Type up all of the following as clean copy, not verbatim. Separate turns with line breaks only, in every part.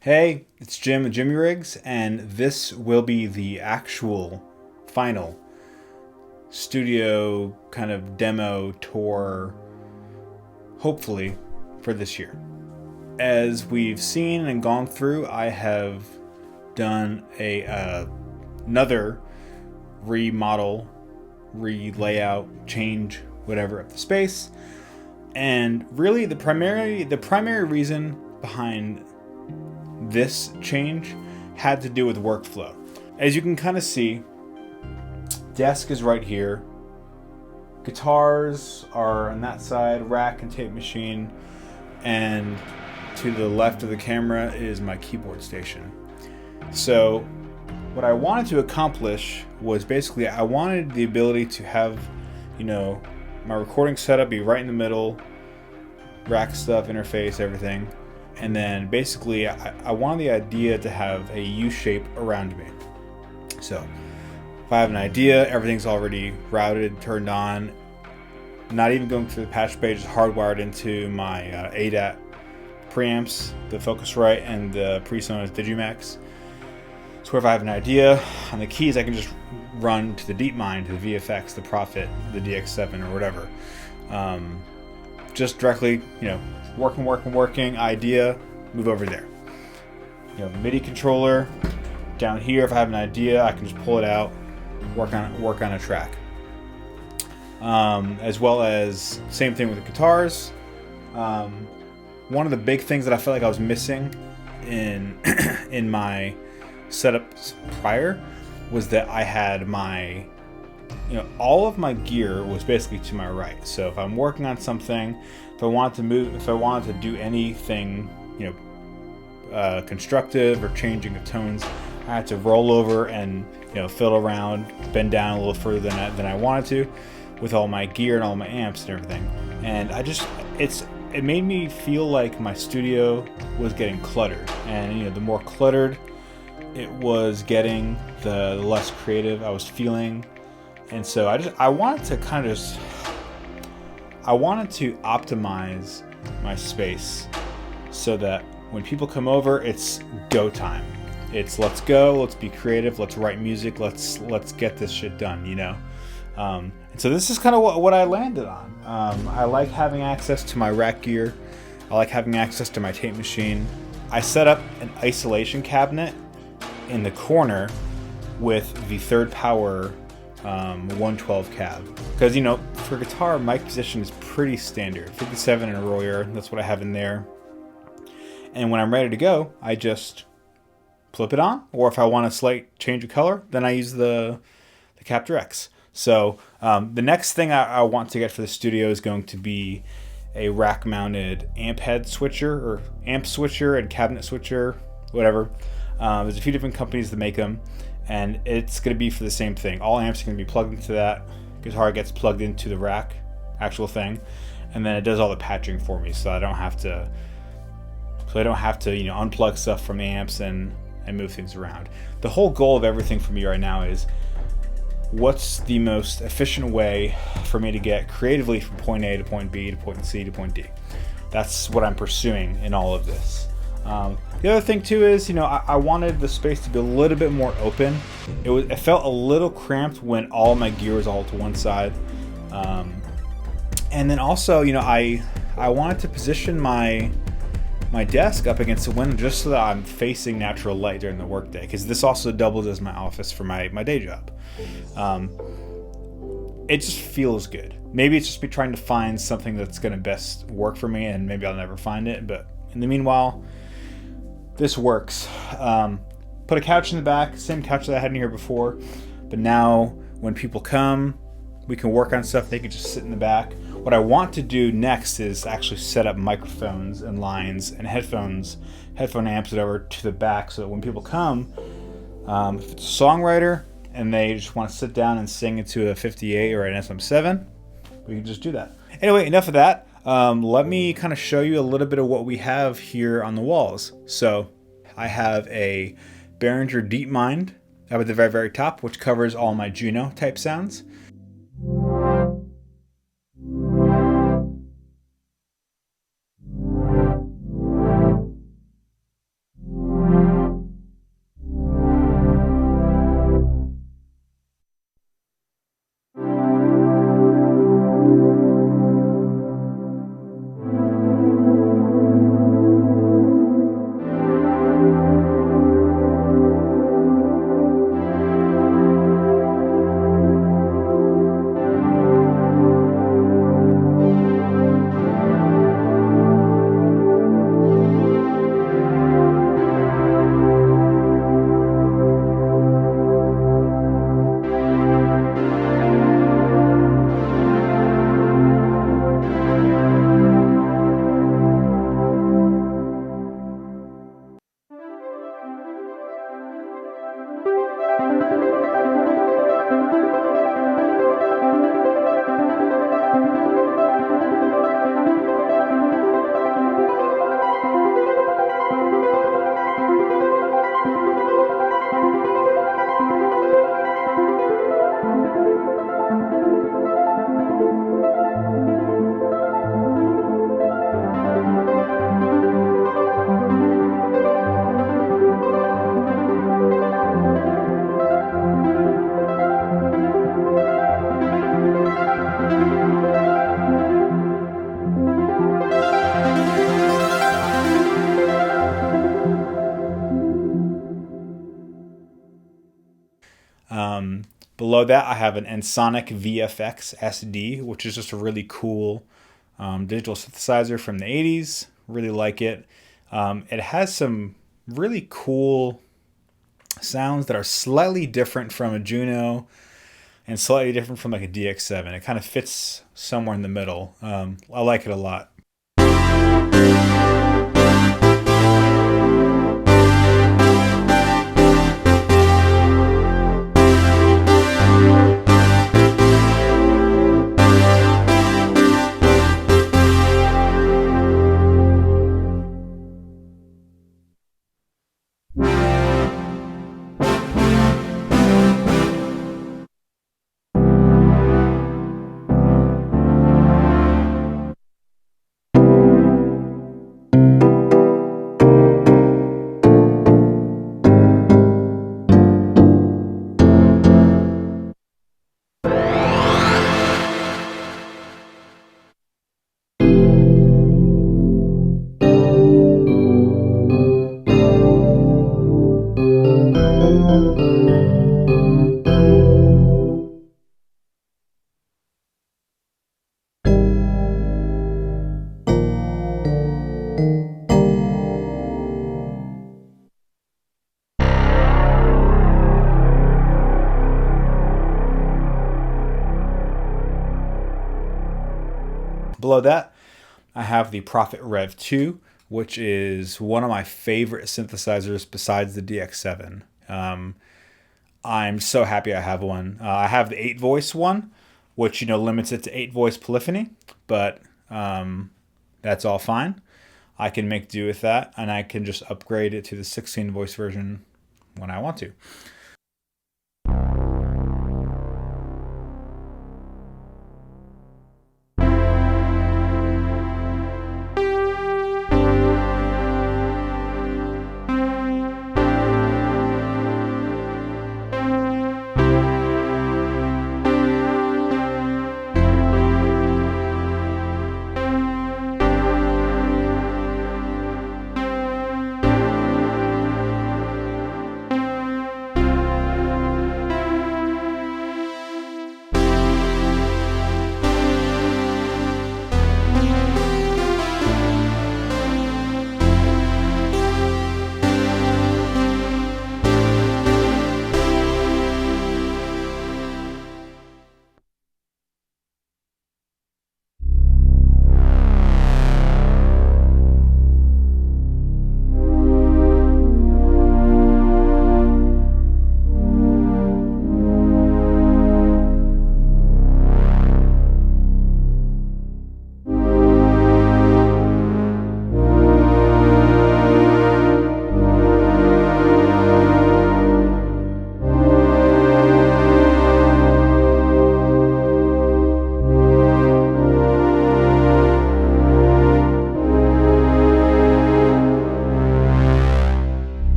Hey, it's Jim at Jimmy Riggs, and this will be the actual final studio kind of demo tour, hopefully, for this year. As we've seen and gone through, I have done another remodel, re-layout, change, whatever of the space. And really the primary reason behind this change had to do with workflow. As you can kind of see, desk is right here. Guitars are on that side, rack and tape machine, and to the left of the camera is my keyboard station. So what I wanted to accomplish was basically I wanted the ability to have, my recording setup be right in the middle, rack stuff, interface, everything. And then basically I wanted the idea to have a U shape around me. So if I have an idea, everything's already routed, turned on, not even going through the patch page, is hardwired into my ADAT preamps, the Focusrite and the PreSonus Digimax. So if I have an idea on the keys, I can just run to the DeepMind, the VFX, the Prophet, the DX7 or whatever. Just directly, working, idea, move over there. MIDI controller, down here, if I have an idea, I can just pull it out, work on a track. As well as, same thing with the guitars. One of the big things that I felt like I was missing in my setups prior was that I had my, all of my gear was basically to my right. So if I'm working on something, if I wanted to do anything, constructive or changing of tones, I had to roll over and, fiddle around, bend down a little further than I wanted to with all my gear and all my amps and everything. And it made me feel like my studio was getting cluttered. And, the more cluttered it was getting, the less creative I was feeling. And so I wanted to optimize my space so that when people come over, it's go time. It's let's go, let's be creative, let's write music, let's get this shit done, And so this is kind of what I landed on. I like having access to my rack gear. I like having access to my tape machine. I set up an isolation cabinet in the corner with the third power 112 cab, because for guitar mic position is pretty standard, 57 and earlier. That's what I have in there, and when I'm ready to go, I just flip it on, or if I want a slight change of color, then I use the Capture X. So the next thing I want to get for the studio is going to be a rack mounted amp head switcher, or amp switcher and cabinet switcher, whatever. There's a few different companies that make them, and it's going to be for the same thing. All amps are going to be plugged into that. Guitar gets plugged into the rack, actual thing, and then it does all the patching for me, so I don't have to unplug stuff from the amps and move things around. The whole goal of everything for me right now is what's the most efficient way for me to get creatively from point A to point B to point C to point D. That's what I'm pursuing in all of this. The other thing too is, I wanted the space to be a little bit more open. It felt a little cramped when all my gear was all to one side. And then also, I wanted to position my desk up against the window just so that I'm facing natural light during the workday, because this also doubles as my office for my day job. It just feels good. Maybe it's just me trying to find something that's going to best work for me, and maybe I'll never find it, but in the meanwhile, this works. Put a couch in the back, same couch that I had in here before, but now when people come, we can work on stuff. They can just sit in the back. What I want to do next is actually set up microphones and lines and headphone amps, whatever, to the back, so that when people come, if it's a songwriter and they just want to sit down and sing into a 58 or an SM7, we can just do that. Anyway, enough of that. Let me kind of show you a little bit of what we have here on the walls. So I have a Behringer DeepMind up at the very, very top, which covers all my Juno type sounds. Below that, I have an Ensoniq VFX SD, which is just a really cool digital synthesizer from the 80s. Really like it. It has some really cool sounds that are slightly different from a Juno and slightly different from like a DX7. It kind of fits somewhere in the middle. I like it a lot. Below that, I have the Prophet Rev 2, which is one of my favorite synthesizers besides the DX7. I'm so happy I have one. I have the 8-voice one, which limits it to 8-voice polyphony, but that's all fine. I can make do with that, and I can just upgrade it to the 16-voice version when I want to.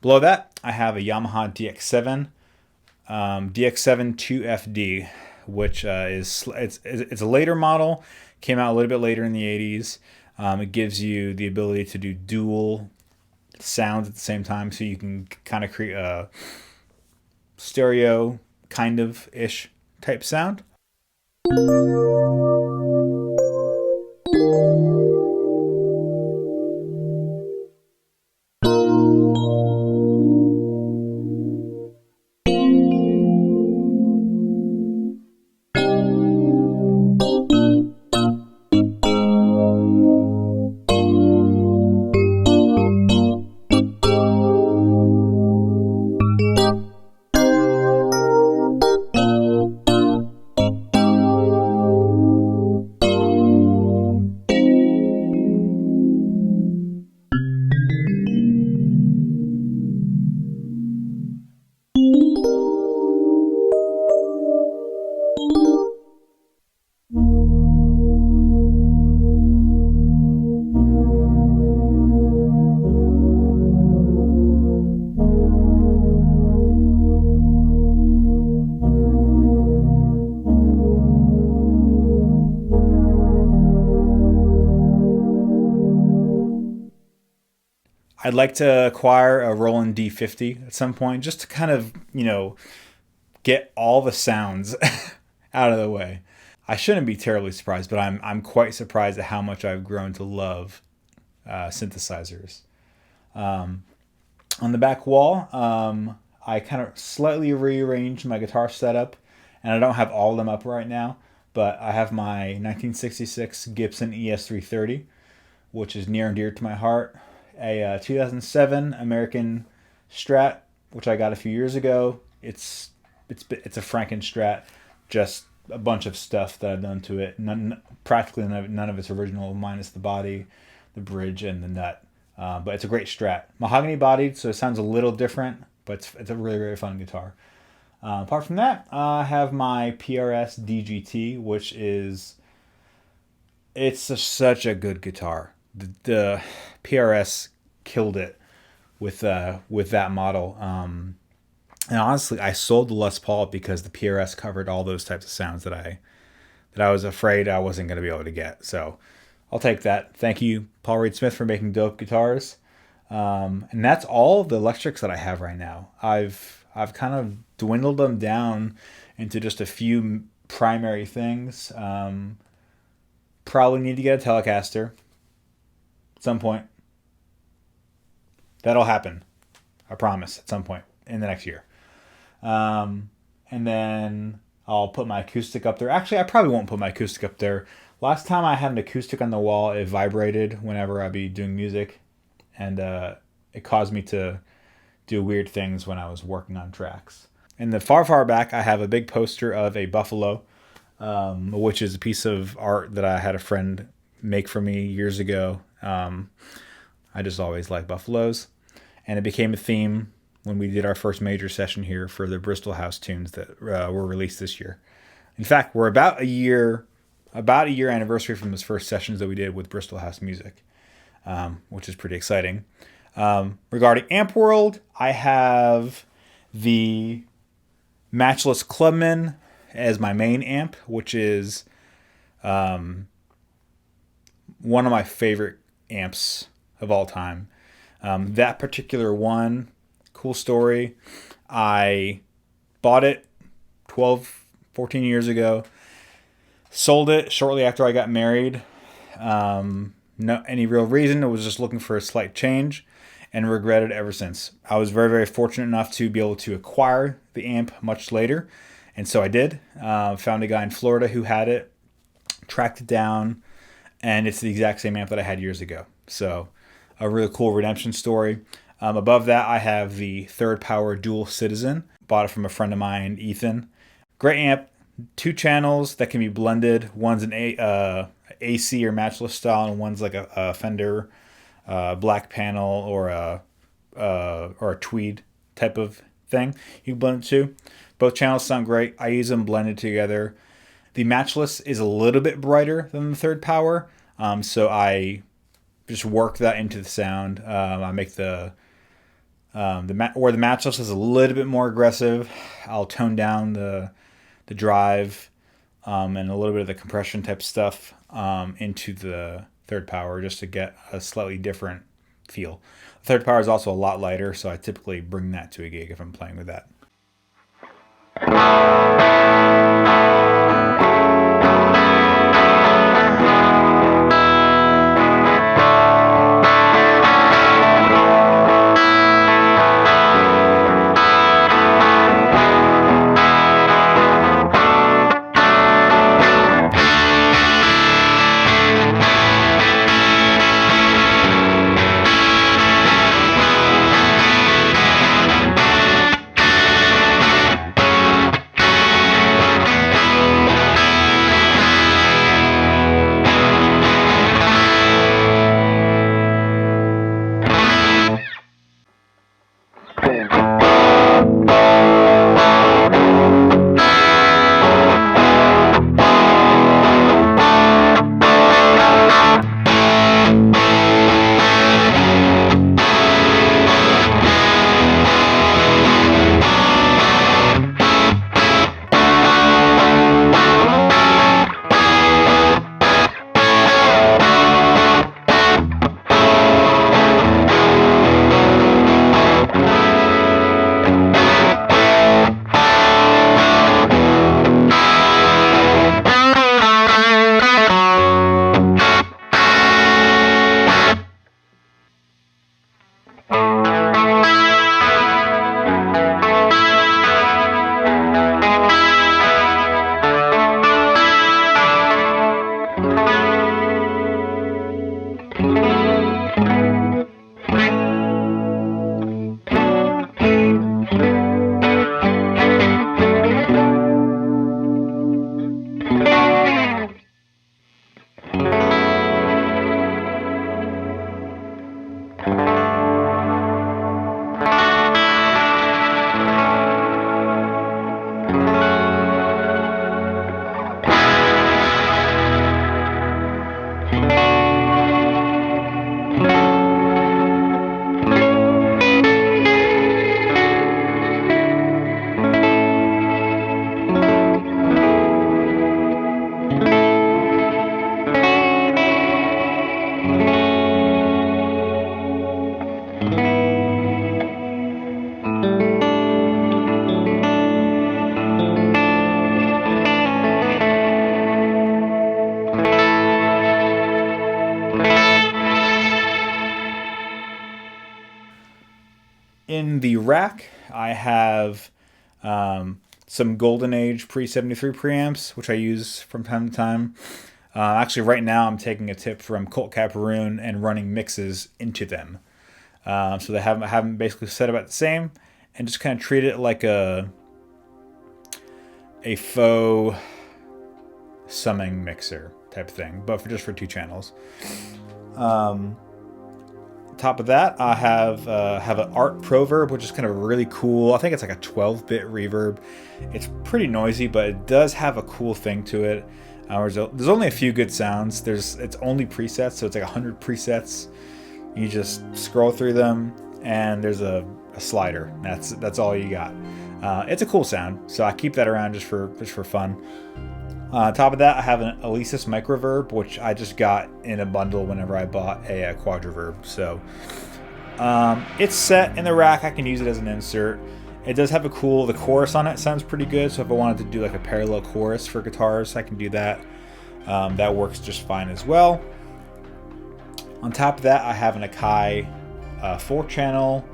Below that, I have a Yamaha DX7, DX7 2FD, which it's a later model. Came out a little bit later in the 80s. It gives you the ability to do dual sounds at the same time, so you can kind of create a stereo kind of ish type sound. I'd like to acquire a Roland D50 at some point, just to kind of, get all the sounds out of the way. I shouldn't be terribly surprised, but I'm quite surprised at how much I've grown to love synthesizers. On the back wall, I kind of slightly rearranged my guitar setup, and I don't have all of them up right now, but I have my 1966 Gibson ES330, which is near and dear to my heart. A 2007 American Strat, which I got a few years ago. It's a Franken Strat, just a bunch of stuff that I've done to it. Practically none of it's original, minus the body, the bridge, and the nut. But it's a great Strat. Mahogany bodied, so it sounds a little different, but it's a really, really fun guitar. Apart from that, I have my PRS DGT, which it's such a good guitar. The PRS killed it with that model. And honestly, I sold the Les Paul because the PRS covered all those types of sounds that I was afraid I wasn't going to be able to get. So I'll take that. Thank you, Paul Reed Smith, for making dope guitars. And that's all the electrics that I have right now. I've kind of dwindled them down into just a few primary things. Probably need to get a Telecaster at some point. That'll happen. I promise, at some point in the next year. And then I'll put my acoustic up there. Actually, I probably won't put my acoustic up there. Last time I had an acoustic on the wall, it vibrated whenever I'd be doing music. And it caused me to do weird things when I was working on tracks. In the far, far back, I have a big poster of a buffalo, which is a piece of art that I had a friend make for me years ago. I just always liked buffaloes. And it became a theme when we did our first major session here for the Bristol House tunes that were released this year. In fact, we're about a year anniversary from those first sessions that we did with Bristol House Music, which is pretty exciting. Regarding amp world, I have the Matchless Clubman as my main amp, which is one of my favorite amps of all time. That particular one, cool story. I bought it 14 years ago. Sold it shortly after I got married. No any real reason. I was just looking for a slight change and regretted it ever since. I was very, very fortunate enough to be able to acquire the amp much later. And so I did. Found a guy in Florida who had it, tracked it down, and it's the exact same amp that I had years ago. So a really cool redemption story. Above that, I have the Third Power Dual Citizen. Bought it from a friend of mine, Ethan. Great amp, 2 channels that can be blended. One's an AC or matchless style, and one's like a Fender black panel or a tweed type of thing. You can blend it too. Both channels sound great. I use them blended together. The matchless is a little bit brighter than the Third Power, so I just work that into the sound. I make the matchless is a little bit more aggressive. I'll tone down the drive and a little bit of the compression type stuff into the Third Power just to get a slightly different feel. The Third Power is also a lot lighter, so I typically bring that to a gig if I'm playing with that. in the rack, I have some Golden Age Pre-73 preamps, which I use from time to time. Actually, right now I'm taking a tip from Colt Caparoon and running mixes into them. So they have them basically set about the same, and just kind of treat it like a faux summing mixer type thing, but just for 2 channels. Top of that, I have an Art Proverb, which is kind of really cool. I think it's like a 12-bit reverb. It's pretty noisy, but it does have a cool thing to it. There's only a few good sounds. It's only presets, so it's like 100 presets. You just scroll through them, and there's a slider. That's all you got. It's a cool sound, so I keep that around just for fun. On top of that, I have an Alesis Microverb, which I just got in a bundle whenever I bought a Quadraverb. So it's set in the rack. I can use it as an insert. It does have the chorus on it sounds pretty good. So if I wanted to do like a parallel chorus for guitars, I can do that. That works just fine as well. On top of that, I have an Akai 4-channel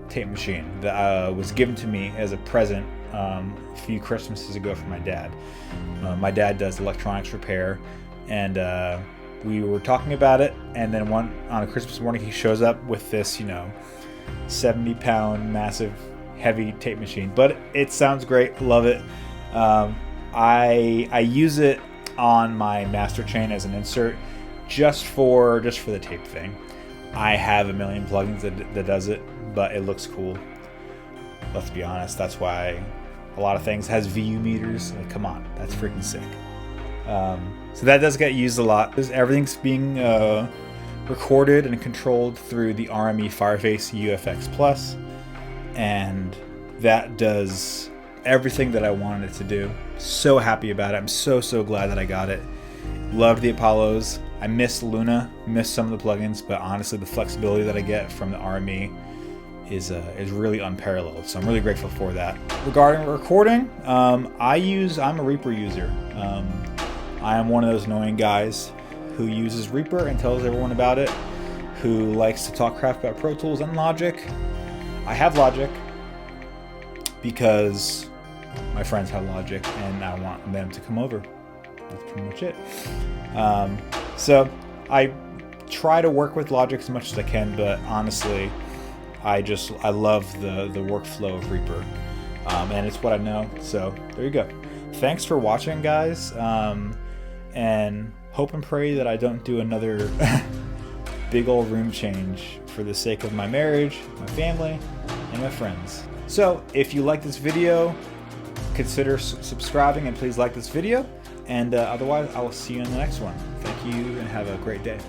tape machine that was given to me as a present a few Christmases ago from my dad. My dad does electronics repair, and we were talking about it, and then on a Christmas morning he shows up with this 70-pound massive heavy tape machine, but it sounds great. Love it. I use it on my master chain as an insert just for the tape thing. I have a million plugins that does it, but it looks cool. Let's be honest, that's why a lot of things has VU meters. Like, come on, that's freaking sick. So that does get used a lot. Everything's being recorded and controlled through the RME Fireface UFX Plus, and that does everything that I wanted it to do. So happy about it. I'm so glad that I got it. Loved the Apollos. I miss Luna, miss some of the plugins, but honestly, the flexibility that I get from the RME is really unparalleled. So I'm really grateful for that. Regarding recording, I'm a Reaper user. I am one of those annoying guys who uses Reaper and tells everyone about it, who likes to talk crap about Pro Tools and Logic. I have Logic because my friends have Logic and I want them to come over. That's pretty much it. So I try to work with Logic as much as I can, but honestly, I love the workflow of Reaper, and it's what I know. So there you go. Thanks for watching, guys, and hope and pray that I don't do another big old room change for the sake of my marriage, my family, and my friends. So if you like this video, consider subscribing, and please like this video. And otherwise, I will see you in the next one. Thank you, and have a great day.